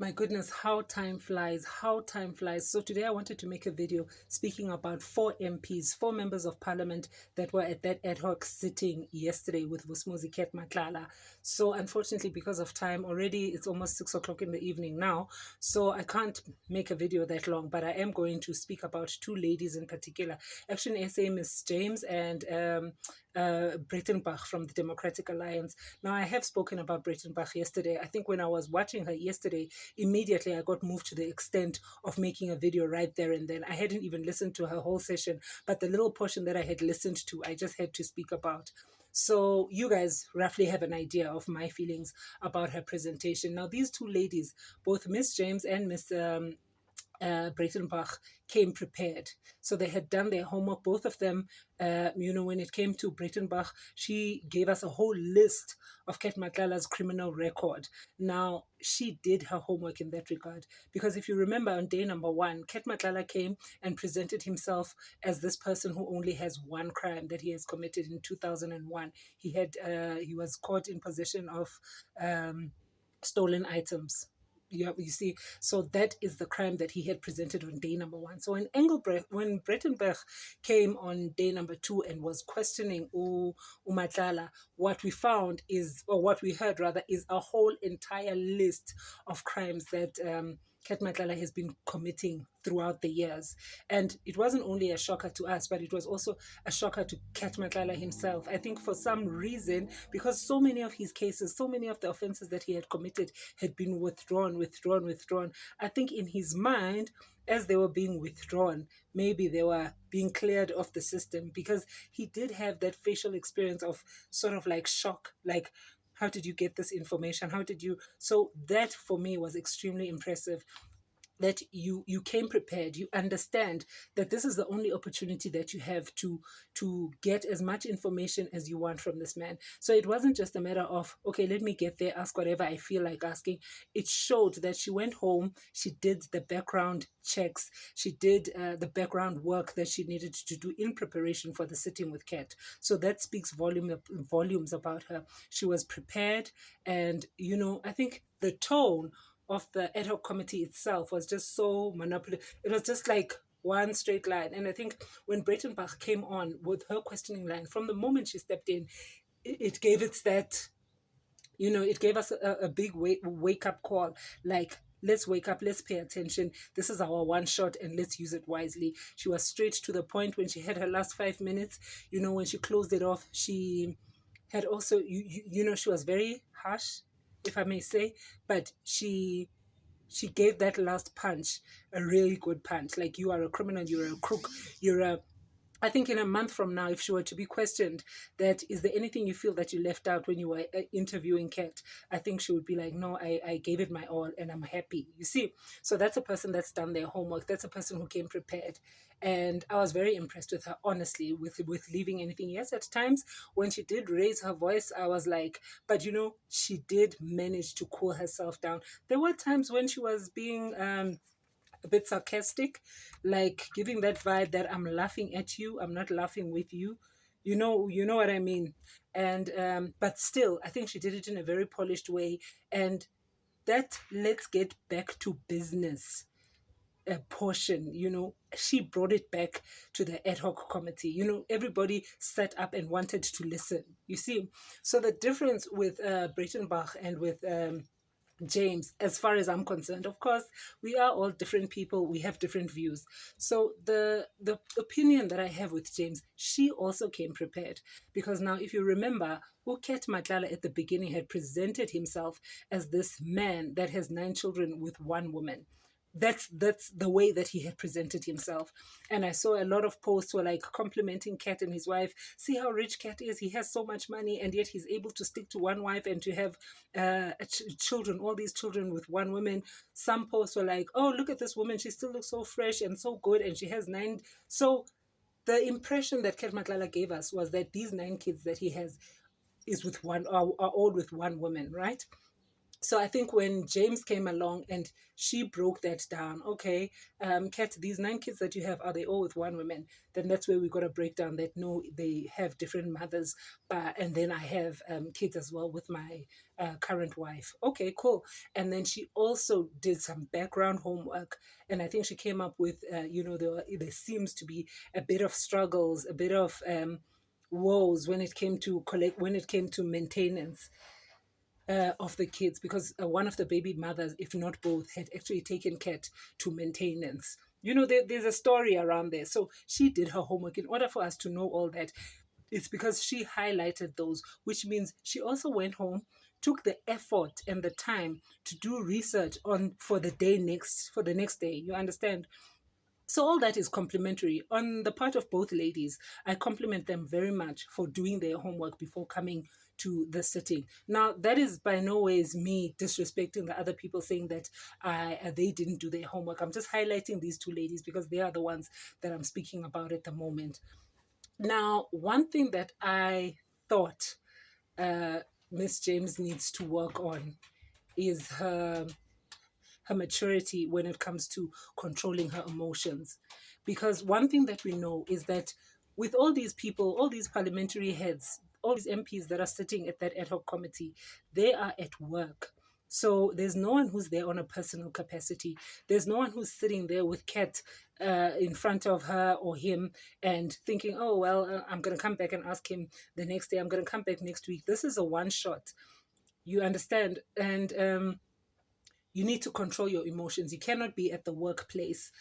My goodness, how time flies, how time flies. So today I wanted to make a video speaking about four MPs, four members of parliament that were at that ad hoc sitting yesterday with Vusmuzi Cat Matlala. So unfortunately, because of time, already it's almost 6 o'clock in the evening now. So I can't make a video that long, but I am going to speak about two ladies in particular. Actually, SA Miss James and Breitenbach from the Democratic Alliance. Now, I have spoken about Breitenbach yesterday. I think when I was watching her yesterday, immediately I got moved to the extent of making a video right there and then. I hadn't even listened to her whole session, but the little portion that I had listened to, I just had to speak about. So you guys roughly have an idea of my feelings about her presentation. Now, these two ladies, both Miss James and Miss Breitenbach, came prepared. So they had done their homework. Both of them, when it came to Breitenbach, she gave us a whole list of Cat Matlala's criminal record. Now, she did her homework in that regard. Because if you remember on day number one, Cat Matlala came and presented himself as this person who only has one crime that he has committed in 2001. He was caught in possession of stolen items. You see, so that is the crime that he had presented on day number one. So when Breitenbach came on day number two and was questioning Matlala, what we found is, or what we heard rather, is a whole entire list of crimes that Cat Matlala has been committing throughout the years. And it wasn't only a shocker to us, but it was also a shocker to Cat Matlala himself. I think for some reason, because so many of his cases, so many of the offenses that he had committed had been withdrawn. I think in his mind, as they were being withdrawn, maybe they were being cleared of the system, because he did have that facial experience of sort of like shock, like, how did you get this information? So that for me was extremely impressive, that you came prepared. You understand that this is the only opportunity that you have to get as much information as you want from this man. So it wasn't just a matter of, okay, let me get there, ask whatever I feel like asking. It showed that she went home, she did the background checks, she did the background work that she needed to do in preparation for the sitting with Cat. So that speaks volumes about her. She was prepared, and I think the tone of the ad hoc committee itself was just so monopoly. It was just like one straight line. And I think when Breitenbach came on with her questioning line, from the moment she stepped in, it gave it that, it gave us a big wake up call. Like, let's wake up, let's pay attention. This is our one shot and let's use it wisely. She was straight to the point when she had her last 5 minutes. When she closed it off, she had also, she was very harsh, if I may say, but she gave that last punch a really good punch. Like, you are a criminal, you're a crook, I think in a month from now, if she were to be questioned that, is there anything you feel that you left out when you were interviewing Cat, I think she would be like, no, I gave it my all and I'm happy. You see? So that's a person that's done their homework. That's a person who came prepared. And I was very impressed with her, honestly, with leaving anything. Yes, at times when she did raise her voice, I was like, but she did manage to cool herself down. There were times when she was being a bit sarcastic, like giving that vibe that I'm laughing at you, I'm not laughing with you. You know what I mean. And but still, I think she did it in a very polished way. And that let's get back to business portion, she brought it back to the ad hoc committee. Everybody sat up and wanted to listen. You see, so the difference with Breitenbach and with James, as far as I'm concerned, of course, we are all different people. We have different views. So the opinion that I have with James, she also came prepared, because now, if you remember, Cat Matlala at the beginning had presented himself as this man that has 9 children with one woman. That's the way that he had presented himself. And I saw a lot of posts were like complimenting Cat and his wife. See how rich Cat is. He has so much money, and yet he's able to stick to one wife and to have children, all these children with one woman. Some posts were like, oh, look at this woman. She still looks so fresh and so good, and she has 9. So the impression that Cat Matlala gave us was that these 9 kids that he has are all with one woman, right? So I think when James came along and she broke that down, okay, Kat, these 9 kids that you have, are they all with one woman? Then that's where we got to break down that no, they have different mothers, but and then I have kids as well with my current wife. Okay, cool. And then she also did some background homework, and I think she came up with, there seems to be a bit of struggles, a bit of woes when it came to maintenance of the kids, because one of the baby mothers, if not both, had actually taken Cat to maintenance. There's a story around there. So she did her homework. In order for us to know all that, it's because she highlighted those, which means she also went home, took the effort and the time to do research on for the next day. You understand? So all that is complimentary on the part of both ladies. I compliment them very much for doing their homework before coming to the sitting. Now, that is by no ways me disrespecting the other people, saying that they didn't do their homework. I'm just highlighting these two ladies because they are the ones that I'm speaking about at the moment. Now, one thing that I thought uh, Miss James needs to work on is her maturity when it comes to controlling her emotions. Because one thing that we know is that with all these people, all these parliamentary heads, all these MPs that are sitting at that ad hoc committee, they are at work. So there's no one who's there on a personal capacity. There's no one who's sitting there with Cat in front of her or him and thinking, oh, well, I'm going to come back and ask him the next day. I'm going to come back next week. This is a one shot. You understand? And you need to control your emotions. You cannot be at the workplace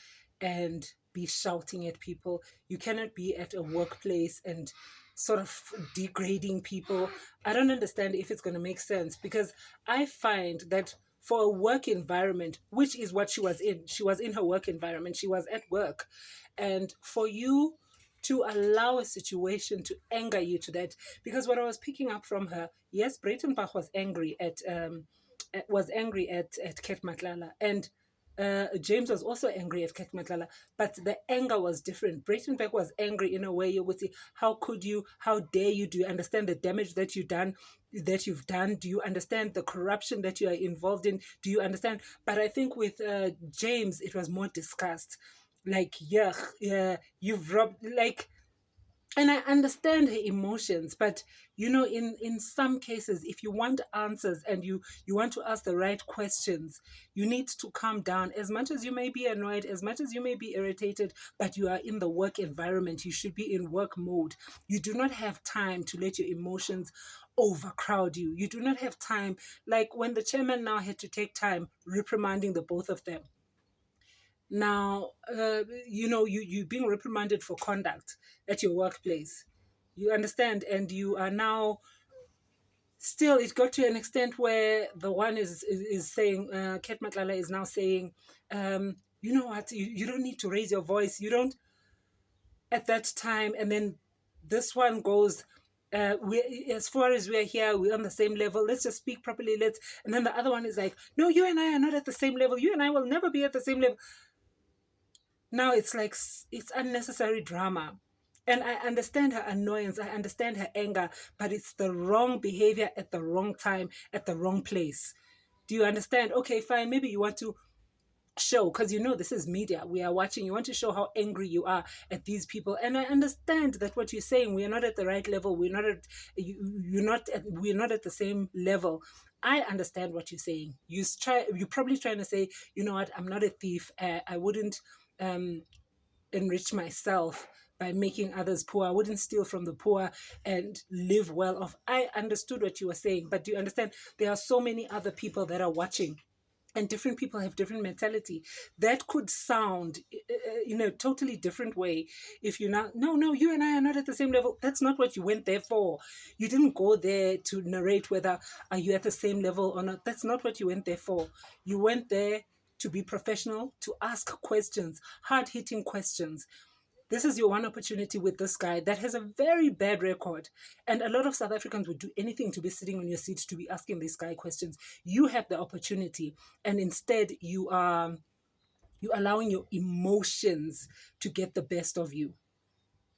and be shouting at people. You cannot be at a workplace and sort of degrading people. I don't understand if it's going to make sense, because I find that for a work environment, which is what she was in her work environment, she was at work. And for you to allow a situation to anger you to that, because what I was picking up from her, yes, Breitenbach was angry at Cat Matlala, and James was also angry at Cat Matlala, but the anger was different. Breitenberg was angry in a way you would say, how could you, how dare you, do you understand the damage that you've done? Do you understand the corruption that you are involved in? Do you understand? But I think with James, it was more discussed. Like, yeah, you've robbed, like, and I understand her emotions, but in some cases, if you want answers and you want to ask the right questions, you need to calm down. As much as you may be annoyed, as much as you may be irritated, but you are in the work environment, you should be in work mode. You do not have time to let your emotions overcrowd you. You do not have time, like when the chairman now had to take time reprimanding the both of them. Now, you're being reprimanded for conduct at your workplace. You understand? And you are now still, it got to an extent where the one is saying, Cat Matlala is now saying, you know what, you don't need to raise your voice. You don't at that time. And then this one goes, as far as we're here, we're on the same level. Let's just speak properly. And then the other one is like, no, you and I are not at the same level. You and I will never be at the same level. Now it's like it's unnecessary drama. And I understand her annoyance, I understand her anger, but it's the wrong behavior at the wrong time, at the wrong place. Do you understand? Okay, fine. Maybe you want to show, because this is media, we are watching, you want to show how angry you are at these people, and I understand that what you're saying, we are not at the right level, we're not at the same level. I understand what you're saying. You're probably trying to say, you know what, I'm not a thief, I wouldn't enrich myself by making others poor. I wouldn't steal from the poor and live well off. I understood what you were saying, but do you understand? There are so many other people that are watching, and different people have different mentality. That could sound in a totally different way if you're not, no, you and I are not at the same level. That's not what you went there for. You didn't go there to narrate whether are you at the same level or not. That's not what you went there for. You went there to be professional, to ask questions, hard-hitting questions. This is your one opportunity with this guy that has a very bad record. And a lot of South Africans would do anything to be sitting on your seat to be asking this guy questions. You have the opportunity, and instead you allowing your emotions to get the best of you.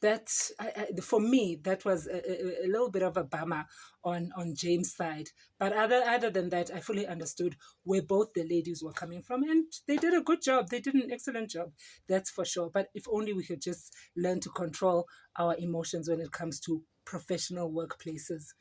For me, that was a little bit of a bummer on James' side. But other than that, I fully understood where both the ladies were coming from, and they did a good job. They did an excellent job, that's for sure. But if only we could just learn to control our emotions when it comes to professional workplaces.